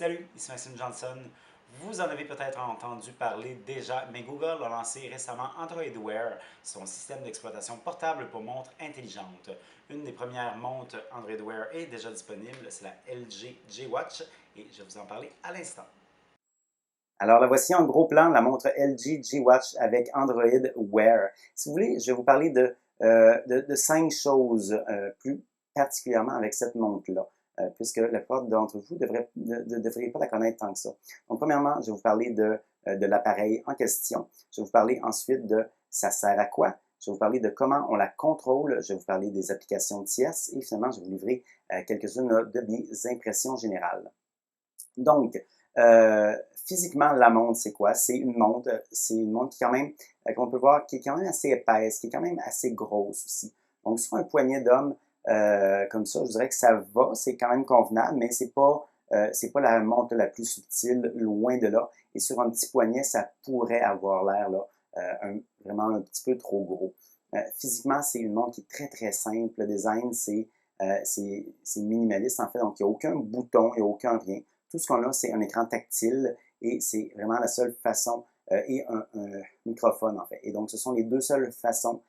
Salut, ici Maxime Johnson. Vous en avez peut-être entendu parler déjà, mais Google a lancé récemment Android Wear, son système d'exploitation portable pour montres intelligentes. Une des premières montres Android Wear est déjà disponible, c'est la LG G-Watch, et je vais vous en parler à l'instant. Alors, la voici en gros plan, la montre LG G-Watch avec Android Wear. Si vous voulez, je vais vous parler de 5 choses, plus particulièrement avec cette montre-là, puisque la plupart d'entre vous ne devriez pas la connaître tant que ça. Donc, premièrement, je vais vous parler de l'appareil en question. Je vais vous parler ensuite de ça sert à quoi. Je vais vous parler de comment on la contrôle. Je vais vous parler des applications tierces. Et finalement, je vais vous livrer quelques-unes de mes impressions générales. Donc, euh, physiquement, la montre, c'est quoi? C'est une montre qui quand même, qu'on peut voir, qui est quand même assez épaisse, qui est quand même assez grosse aussi. Donc, sur un poignet d'homme comme ça, je dirais que ça va, c'est quand même convenable, mais c'est pas la montre la plus subtile, loin de là. Et sur un petit poignet, ça pourrait avoir l'air là, vraiment un petit peu trop gros. Physiquement, c'est une montre qui est très très simple. Le design, c'est minimaliste en fait, donc il n'y a aucun bouton, il n'y a aucun rien. Tout ce qu'on a, c'est un écran tactile et c'est vraiment la seule façon, et un microphone en fait. Et donc, ce sont les deux seules façons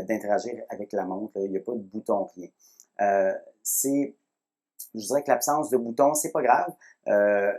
d'interagir avec la montre. Il n'y a pas de bouton, rien. Euh, c'est, je dirais que l'absence de bouton, c'est pas grave.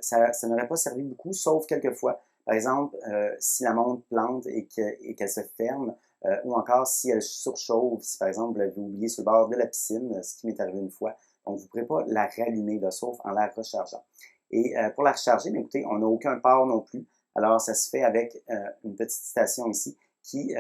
Ça n'aurait pas servi beaucoup, sauf quelquefois. Par exemple, si la montre plante et qu'elle se ferme, ou encore si elle surchauffe, si par exemple vous l'avez oublié sur le bord de la piscine, ce qui m'est arrivé une fois, donc vous ne pourrez pas la rallumer, là, sauf en la rechargeant. Et pour la recharger, mais écoutez, on n'a aucun port non plus. Alors, ça se fait avec une petite station ici qui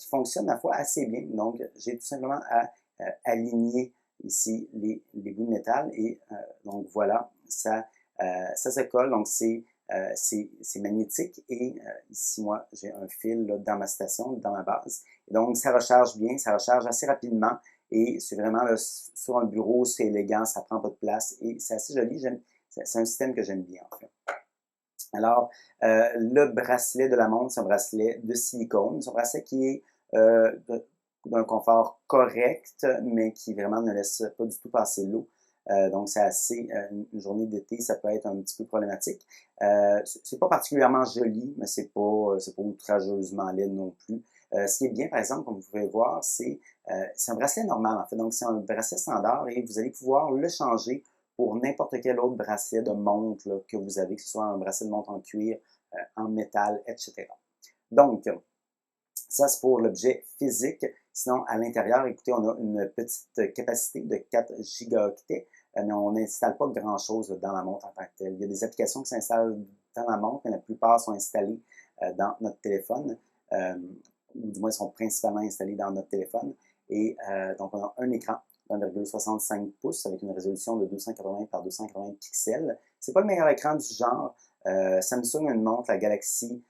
fonctionne, à la fois, assez bien. Donc, j'ai tout simplement à aligner ici les bouts de métal et donc voilà, ça se colle. Donc, c'est magnétique et ici, moi, j'ai un fil là, dans ma station, dans ma base. Et donc, ça recharge bien, ça recharge assez rapidement et c'est vraiment là, sur un bureau, c'est élégant, ça prend pas de place et c'est assez joli. C'est un système que j'aime bien, en fait. Alors, le bracelet de la montre, c'est un bracelet de silicone. C'est un bracelet qui est d'un confort correct, mais qui vraiment ne laisse pas du tout passer l'eau. Donc, c'est assez, une journée d'été, ça peut être un petit peu problématique. C'est pas particulièrement joli, mais c'est pas outrageusement laid non plus. Ce qui est bien, par exemple, comme vous pouvez voir, c'est un bracelet normal, en fait. Donc, c'est un bracelet standard et vous allez pouvoir le changer pour n'importe quel autre bracelet de montre là, que vous avez, que ce soit un bracelet de montre en cuir, en métal, etc. Donc, ça, c'est pour l'objet physique. Sinon, à l'intérieur, écoutez, on a une petite capacité de 4 gigaoctets, mais on n'installe pas grand-chose dans la montre en tant que telle. Il y a des applications qui s'installent dans la montre, mais la plupart sont installées dans notre téléphone, ou du moins sont principalement installées dans notre téléphone. Et donc, on a un écran d'1,65 pouces avec une résolution de 280 par 280 pixels. C'est pas le meilleur écran du genre. Samsung a une montre, la Galaxy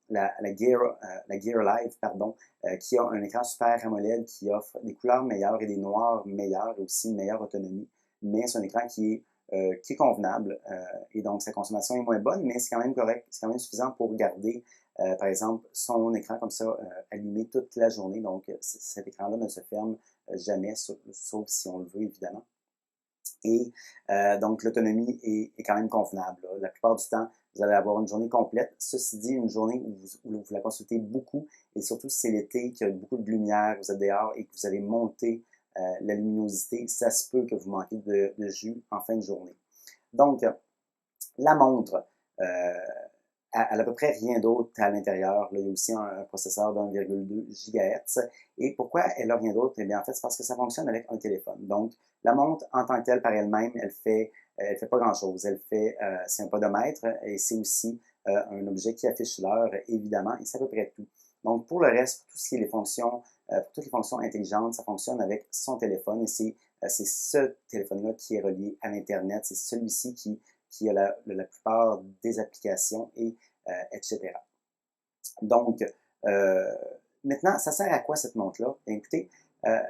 la Gear Live, pardon, qui a un écran Super AMOLED qui offre des couleurs meilleures et des noirs meilleurs et aussi une meilleure autonomie. Mais c'est un écran qui est convenable et donc sa consommation est moins bonne, mais c'est quand même correct, c'est quand même suffisant pour garder, par exemple, son écran comme ça allumé toute la journée. Donc cet écran-là ne se ferme jamais, sauf si on le veut évidemment. Et donc, l'autonomie est quand même convenable. Là. La plupart du temps, vous allez avoir une journée complète. Ceci dit, une journée où vous la consultez beaucoup, et surtout si c'est l'été, qu'il y a beaucoup de lumière, vous êtes dehors et que vous allez monter la luminosité, ça se peut que vous manquez de jus en fin de journée. Donc, la montre, euh, elle a à peu près rien d'autre à l'intérieur. Là, il y a aussi un processeur d'1,2 GHz. Et pourquoi elle a rien d'autre? Eh bien, en fait, c'est parce que ça fonctionne avec un téléphone. Donc, la montre, en tant que telle, par elle-même, elle fait pas grand-chose. C'est un podomètre et c'est aussi un objet qui affiche l'heure, évidemment, et c'est à peu près tout. Donc, pour le reste, pour tout ce qui est pour toutes les fonctions intelligentes, ça fonctionne avec son téléphone et c'est ce téléphone-là qui est relié à l'Internet. C'est celui-ci qui a la plupart des applications et etc. Donc, euh, maintenant, ça sert à quoi cette montre-là? Écoutez, euh,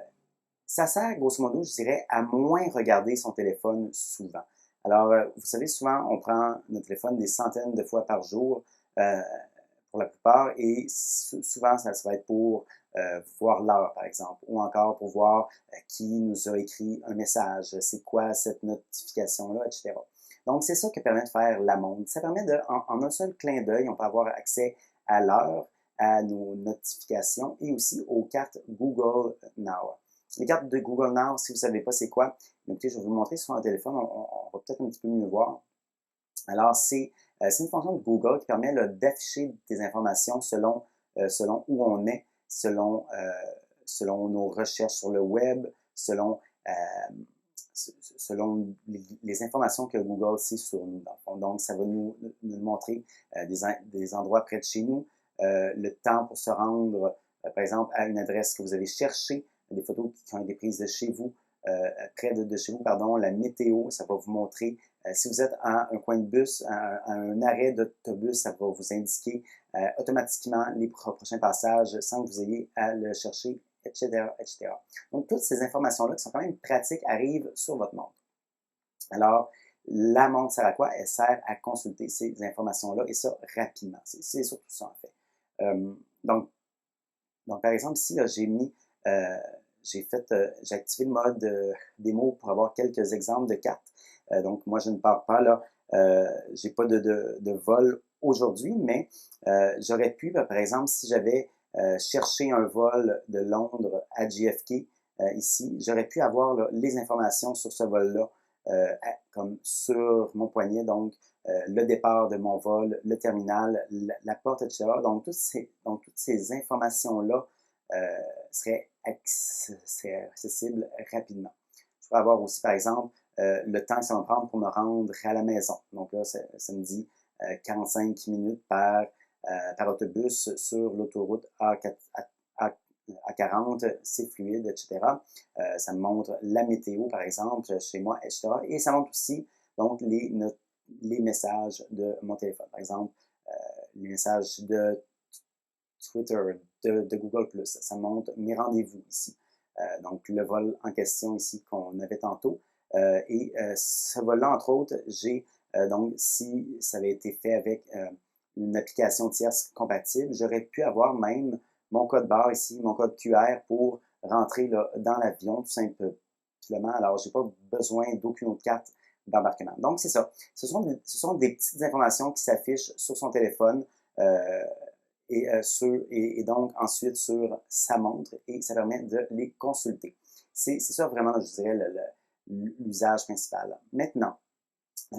ça sert, grosso modo, je dirais, à moins regarder son téléphone souvent. Alors, vous savez, souvent, on prend notre téléphone des centaines de fois par jour, euh, pour la plupart, et souvent, ça va être pour voir l'heure, par exemple, ou encore pour voir qui nous a écrit un message, c'est quoi cette notification-là, etc. Donc, c'est ça que permet de faire la montre. Ça permet de, en un seul clin d'œil, on peut avoir accès à l'heure, à nos notifications et aussi aux cartes Google Now. Les cartes de Google Now, si vous ne savez pas c'est quoi, écoutez, je vais vous montrer sur un téléphone, on va peut-être un petit peu mieux voir. Alors, c'est une fonction de Google qui permet d'afficher des informations selon où on est, selon nos recherches sur le web, selon les informations que Google sait sur nous, dans le fond. Donc, ça va nous montrer des endroits près de chez nous, le temps pour se rendre, par exemple, à une adresse que vous avez cherchée, des photos qui ont été prises de chez vous, près de chez vous, pardon, la météo, ça va vous montrer. Si vous êtes à un coin de bus, à un arrêt d'autobus, ça va vous indiquer automatiquement les prochains passages sans que vous ayez à le chercher, etc., etc. Donc, toutes ces informations-là, qui sont quand même pratiques, arrivent sur votre montre. Alors, la montre sert à quoi? Elle sert à consulter ces informations-là, et ça rapidement. C'est surtout ça, en fait. Donc, par exemple, ici, j'ai activé le mode démo pour avoir quelques exemples de cartes. Donc, moi, je ne pars pas là, j'ai pas de vol aujourd'hui, mais j'aurais pu, par exemple, si j'avais cherché un vol de Londres à JFK, ici, j'aurais pu avoir là, les informations sur ce vol-là, comme sur mon poignet, donc le départ de mon vol, le terminal, la porte, etc. Donc, toutes ces informations-là seraient accessibles rapidement. Je pourrais avoir aussi, par exemple, le temps que ça va me prendre pour me rendre à la maison. Donc là, ça me dit 45 minutes par autobus sur l'autoroute A40, c'est fluide, etc. Ça me montre la météo, par exemple, chez moi, etc. Et ça montre aussi donc les messages de mon téléphone. Par exemple, les messages de Twitter, de Google+. Ça montre mes rendez-vous ici. Donc, le vol en question ici qu'on avait tantôt. Ce vol-là, entre autres, donc, si ça avait été fait avec une application tierce compatible, j'aurais pu avoir même mon code barre ici, mon code QR pour rentrer là, dans l'avion, tout simplement. Alors, je n'ai pas besoin d'aucune autre carte d'embarquement. Donc, c'est ça. Ce sont des petites informations qui s'affichent sur son téléphone et donc ensuite sur sa montre, et ça permet de les consulter. C'est ça vraiment, je dirais, l'usage principal. Maintenant,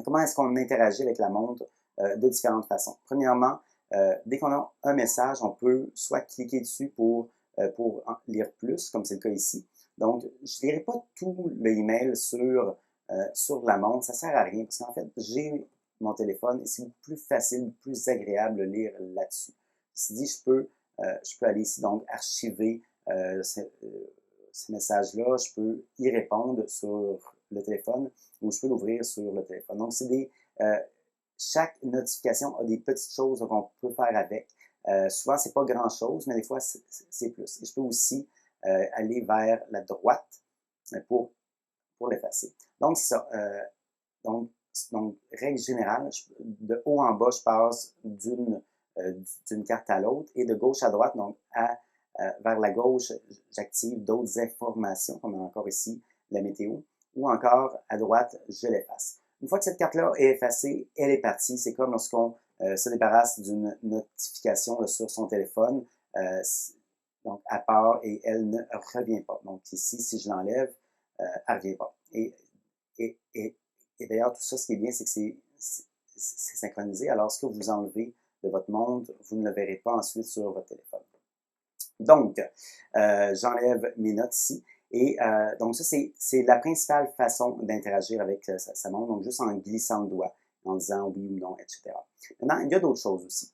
comment est-ce qu'on interagit avec la montre de différentes façons? Premièrement, dès qu'on a un message, on peut soit cliquer dessus pour en lire plus, comme c'est le cas ici. Donc, je ne lirai pas tout l'email sur la montre, ça ne sert à rien, parce qu'en fait, j'ai mon téléphone et c'est beaucoup plus facile, plus agréable de lire là-dessus. Ceci dit, je peux aller ici, donc, archiver ces messages-là, je peux y répondre sur le téléphone ou je peux l'ouvrir sur le téléphone. Donc, chaque notification a des petites choses qu'on peut faire avec. Souvent, c'est pas grand-chose, mais des fois, c'est plus. Et je peux aussi aller vers la droite pour l'effacer. Donc, c'est ça. Donc, règle générale, de haut en bas, je passe d'une carte à l'autre et de gauche à droite, donc vers la gauche, j'active d'autres informations, comme encore ici la météo, ou encore à droite, je l'efface. Une fois que cette carte-là est effacée, elle est partie. C'est comme lorsqu'on se débarrasse d'une notification là, sur son téléphone, donc elle part et elle ne revient pas. Donc ici, si je l'enlève, elle ne revient pas. Et d'ailleurs, tout ça, ce qui est bien, c'est que c'est synchronisé. Alors, ce que vous enlevez de votre montre, vous ne le verrez pas ensuite sur votre téléphone. Donc, j'enlève mes notes ici. Et donc, ça, c'est la principale façon d'interagir avec sa montre, donc juste en glissant le doigt, en disant oui ou non, etc. Maintenant, il y a d'autres choses aussi.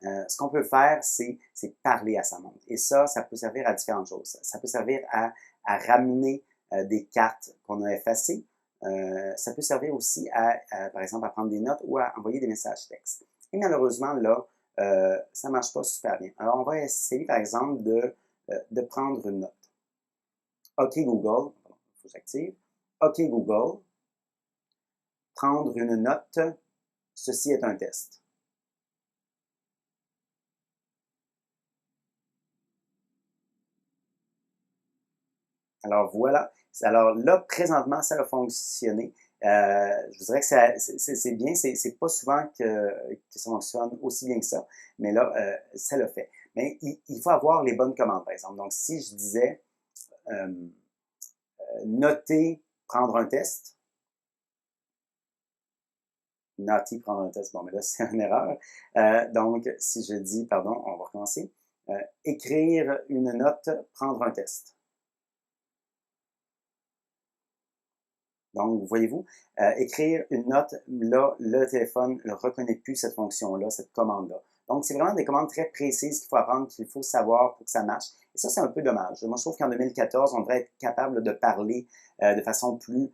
Ce qu'on peut faire, c'est parler à sa montre. Et ça peut servir à différentes choses. Ça peut servir à ramener des cartes qu'on a effacées. Ça peut servir aussi par exemple, à prendre des notes ou à envoyer des messages textes. Et malheureusement, là, ça ne marche pas super bien. Alors, on va essayer, par exemple, de prendre une note. OK Google, il faut que j'active. OK Google, prendre une note, ceci est un test. Alors voilà. Alors là, présentement, ça a fonctionné. Je vous dirais que c'est bien, c'est pas souvent que ça fonctionne aussi bien que ça, mais là, ça le fait. Mais il faut avoir les bonnes commandes, par exemple. Donc, si je disais noter, prendre un test, noter, prendre un test, bon, mais là, c'est une erreur. Donc, si je dis, pardon, on va recommencer, écrire une note, prendre un test. Donc, voyez-vous, écrire une note, là, le téléphone ne reconnaît plus cette fonction-là, cette commande-là. Donc, c'est vraiment des commandes très précises qu'il faut apprendre, qu'il faut savoir pour que ça marche. Et ça, c'est un peu dommage. Moi, je trouve qu'en 2014, on devrait être capable de parler de façon plus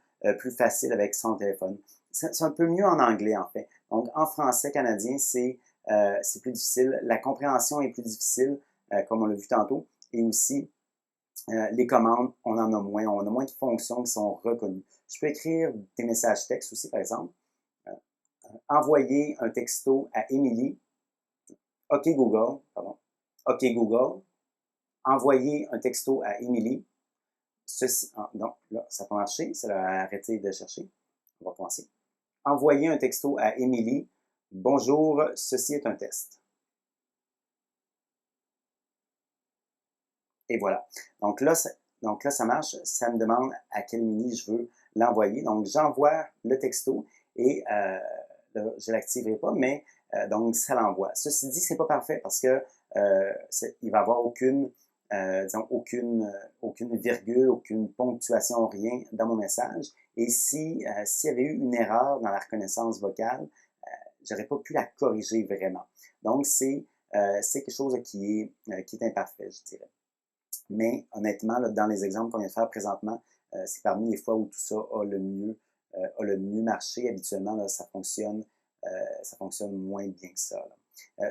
facile avec son téléphone. C'est un peu mieux en anglais, en fait. Donc, en français canadien, c'est plus difficile. La compréhension est plus difficile, comme on l'a vu tantôt. Et aussi, les commandes, on en a moins. On a moins de fonctions qui sont reconnues. Je peux écrire des messages textes aussi, par exemple. Envoyer un texto à Émilie. OK Google, pardon. OK Google. Envoyer un texto à Émilie. Ceci, non, là, ça peut marcher. Ça va arrêter de chercher. On va commencer. Envoyer un texto à Émilie. Bonjour, ceci est un test. Et voilà. Donc là, ça marche. Ça me demande à quelle Émilie je veux l'envoyer. Donc, j'envoie le texto et je ne l'activerai pas, mais donc, ça l'envoie. Ceci dit, c'est pas parfait parce que il va y avoir disons, aucune virgule, aucune ponctuation, rien dans mon message. Et s'il y avait eu une erreur dans la reconnaissance vocale, j'aurais pas pu la corriger vraiment. Donc, c'est quelque chose qui est imparfait, je dirais. Mais honnêtement, là, dans les exemples qu'on vient de faire présentement, c'est parmi les fois où tout ça a le mieux marché. Habituellement, là, ça fonctionne moins bien que ça.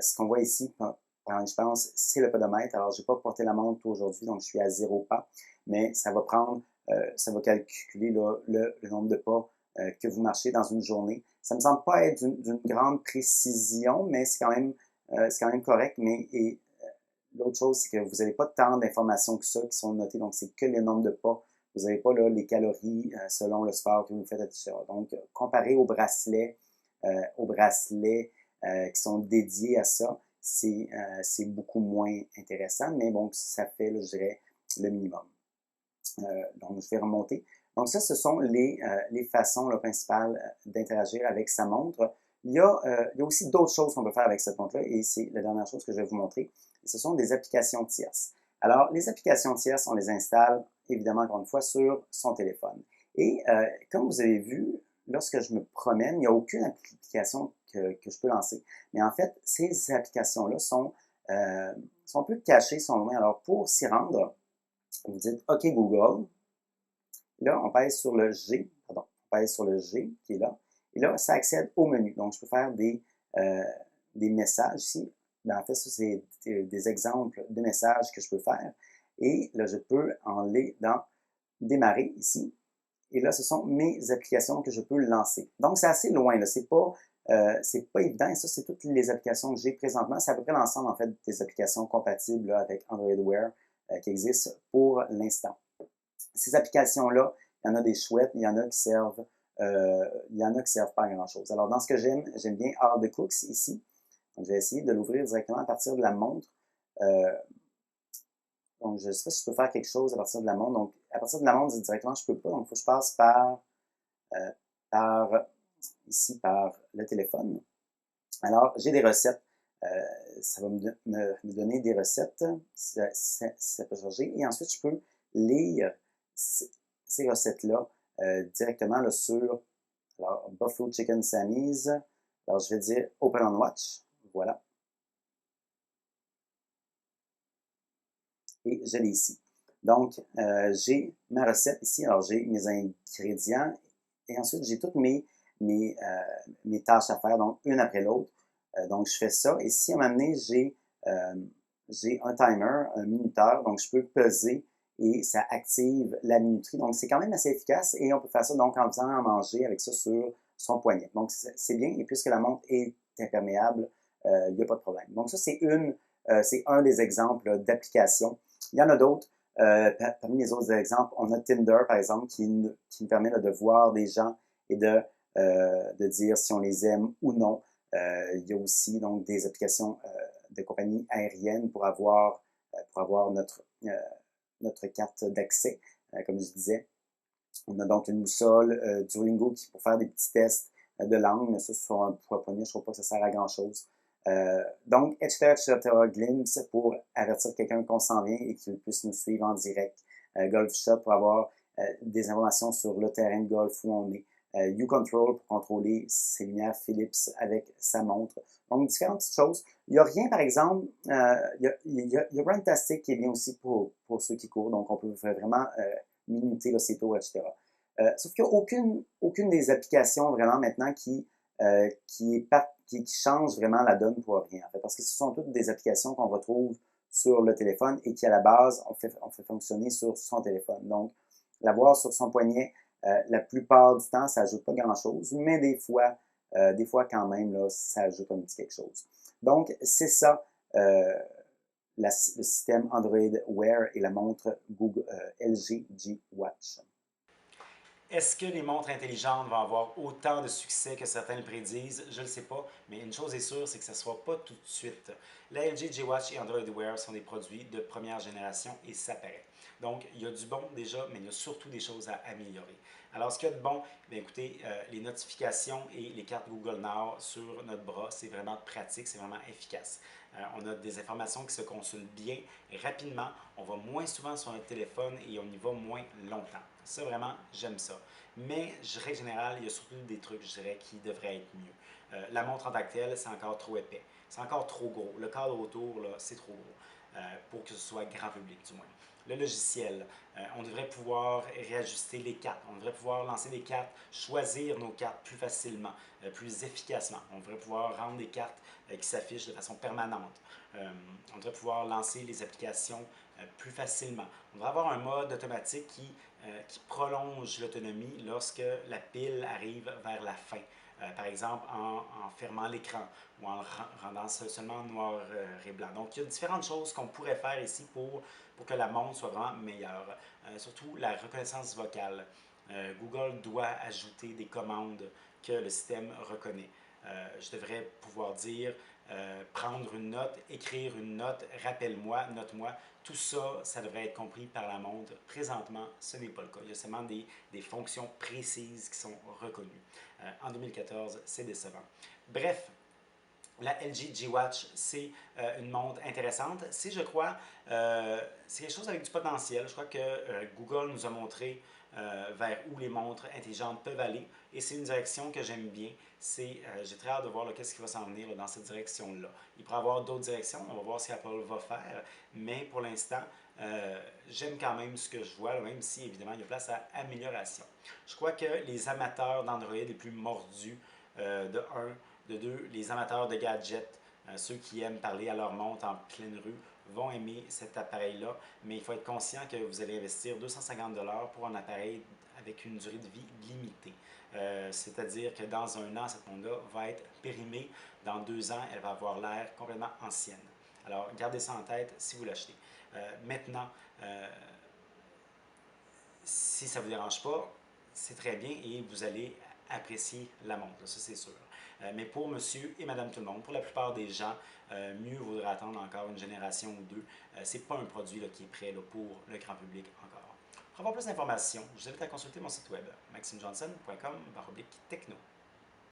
Ce qu'on voit ici, je pense, c'est le podomètre. Alors, je n'ai pas porté la montre aujourd'hui, donc je suis à 0 pas, mais ça va calculer là, le nombre de pas que vous marchez dans une journée. Ça ne me semble pas être d'une grande précision, mais c'est quand même correct. Mais l'autre chose, c'est que vous n'avez pas tant d'informations que ça qui sont notées, donc c'est que le nombre de pas. Vous n'avez pas là, les calories selon le sport que vous faites, etc. Donc, comparé aux bracelets qui sont dédiés à ça, c'est beaucoup moins intéressant, mais bon, ça fait, là, je dirais, le minimum. Donc, je vais remonter. Donc, ça, ce sont les façons là, principales d'interagir avec sa montre. Il y a aussi d'autres choses qu'on peut faire avec cette montre-là, et c'est la dernière chose que je vais vous montrer. Ce sont des applications tierces. Alors, les applications tierces, on les installe, évidemment, encore une fois, sur son téléphone. Et comme vous avez vu, lorsque je me promène, il n'y a aucune application que je peux lancer. Mais en fait, ces applications-là sont un peu cachées, sont loin. Alors, pour s'y rendre, vous dites OK Google. Là, on pèse sur le G, pardon, on pèse sur le G qui est là. Et là, ça accède au menu. Donc, je peux faire des messages ici. Ben, en fait, ça, c'est des exemples de messages que je peux faire. Et là, je peux en aller dans Démarrer ici. Et là, ce sont mes applications que je peux lancer. Donc, c'est assez loin. Là. C'est pas évident. Et ça, c'est toutes les applications que j'ai présentement. C'est à peu près l'ensemble, en fait, des applications compatibles là, avec Android Wear qui existent pour l'instant. Ces applications-là, il y en a des chouettes, il y en a qui servent pas à grand-chose. Alors, dans ce que j'aime bien All the Cooks ici. Donc, je vais essayer de l'ouvrir directement à partir de la montre. Donc, je ne sais pas si je peux faire quelque chose à partir de la montre. Donc, à partir de la montre, directement, je ne peux pas. Donc, il faut que je passe par le téléphone. Alors, j'ai des recettes. Ça va me donner des recettes, si ça peut changer. Et ensuite, je peux lire ces recettes-là directement là, sur Buffalo Chicken Sammy's. Alors, je vais dire Open on Watch. Voilà. Et je l'ai ici. Donc, j'ai ma recette ici. Alors, j'ai mes ingrédients et ensuite, j'ai toutes mes tâches à faire, donc une après l'autre. Donc, je fais ça. Et si à un moment donné, j'ai un timer, un minuteur, donc je peux peser et ça active la minuterie. Donc, c'est quand même assez efficace et on peut faire ça donc en faisant à manger avec ça sur son poignet. Donc, c'est bien. Et puisque la montre est imperméable, il n'y a pas de problème. Donc, ça, c'est un des exemples d'application. Il y en a d'autres. Parmi les autres exemples, on a Tinder, par exemple, qui nous permet là, de voir des gens et de dire si on les aime ou non. Il y a aussi donc des applications de compagnies aériennes pour avoir notre carte d'accès, comme je disais. On a donc une boussole, Duolingo qui pour faire des petits tests de langue, mais ça sur un poignet, je ne trouve pas que ça sert à grand-chose. Donc, etc., Glimpse pour avertir quelqu'un qu'on s'en vient et qu'il puisse nous suivre en direct. Golf Shot pour avoir des informations sur le terrain de golf où on est. U-Control pour contrôler ses lumières Philips avec sa montre. Donc, différentes petites choses. Il n'y a rien, par exemple, il y a Runtastic qui est bien aussi pour ceux qui courent. Donc, on peut vraiment minuter là, ses tours, etc. Sauf qu'il n'y a aucune des applications vraiment maintenant qui change vraiment la donne pour rien, en fait, parce que ce sont toutes des applications qu'on retrouve sur le téléphone et qui, à la base, on fait fonctionner sur son téléphone. Donc, l'avoir sur son poignet, la plupart du temps, ça n'ajoute pas grand-chose, mais des fois quand même, là, ça ajoute un petit quelque chose. Donc, c'est ça, le système Android Wear et la montre Google, LG G Watch. Est-ce que les montres intelligentes vont avoir autant de succès que certains le prédisent? Je ne le sais pas, mais une chose est sûre, c'est que ça ne sera pas tout de suite. La LG G-Watch et Android Wear sont des produits de première génération et ça paraît. Donc, il y a du bon déjà, mais il y a surtout des choses à améliorer. Alors, ce qu'il y a de bon, bien, écoutez, les notifications et les cartes Google Now sur notre bras, c'est vraiment pratique, c'est vraiment efficace. On a des informations qui se consultent bien, rapidement, on va moins souvent sur notre téléphone et on y va moins longtemps. Ça, vraiment, j'aime ça. Mais, je dirais général, il y a surtout des trucs, je dirais, qui devraient être mieux. La montre en tant que telle, c'est encore trop épais. C'est encore trop gros. Le cadre autour, là, c'est trop gros. Pour que ce soit grand public, du moins. Le logiciel, on devrait pouvoir réajuster les cartes. On devrait pouvoir lancer des cartes, choisir nos cartes plus facilement, plus efficacement. On devrait pouvoir rendre des cartes qui s'affichent de façon permanente. On devrait pouvoir lancer les applications plus facilement. On devrait avoir un mode automatique qui prolonge l'autonomie lorsque la pile arrive vers la fin. Par exemple, en fermant l'écran ou en rendant seulement noir et blanc. Donc, il y a différentes choses qu'on pourrait faire ici pour que la montre soit vraiment meilleure. Surtout la reconnaissance vocale. Google doit ajouter des commandes que le système reconnaît. Je devrais pouvoir dire prendre une note, écrire une note, rappelle-moi, note-moi. Tout ça, ça devrait être compris par la montre. Présentement, ce n'est pas le cas. Il y a seulement des fonctions précises qui sont reconnues. En 2014, c'est décevant. Bref, la LG G-Watch, c'est une montre intéressante. C'est, je crois, c'est quelque chose avec du potentiel. Je crois que Google nous a montré vers où les montres intelligentes peuvent aller. Et c'est une direction que j'aime bien. J'ai très hâte de voir qu'est-ce qui va s'en venir là, dans cette direction-là. Il pourrait y avoir d'autres directions. On va voir ce qu'Apple va faire. Mais pour l'instant, j'aime quand même ce que je vois, là, même si évidemment il y a place à amélioration. Je crois que les amateurs d'Android les plus mordus, de un, de deux, les amateurs de gadgets, ceux qui aiment parler à leur montre en pleine rue, vont aimer cet appareil-là, mais il faut être conscient que vous allez investir 250 pour un appareil avec une durée de vie limitée. C'est-à-dire que dans un an, cette montre-là va être périmée. Dans 2 ans, elle va avoir l'air complètement ancienne. Alors, gardez ça en tête si vous l'achetez. Maintenant, si ça ne vous dérange pas, c'est très bien et vous allez apprécier la montre, ça c'est sûr. Mais pour monsieur et madame tout le monde, pour la plupart des gens, mieux vaudrait attendre encore une génération ou deux. C'est pas un produit qui est prêt pour le grand public encore. Pour avoir plus d'informations, je vous invite à consulter mon site web maximejohnson.com/techno.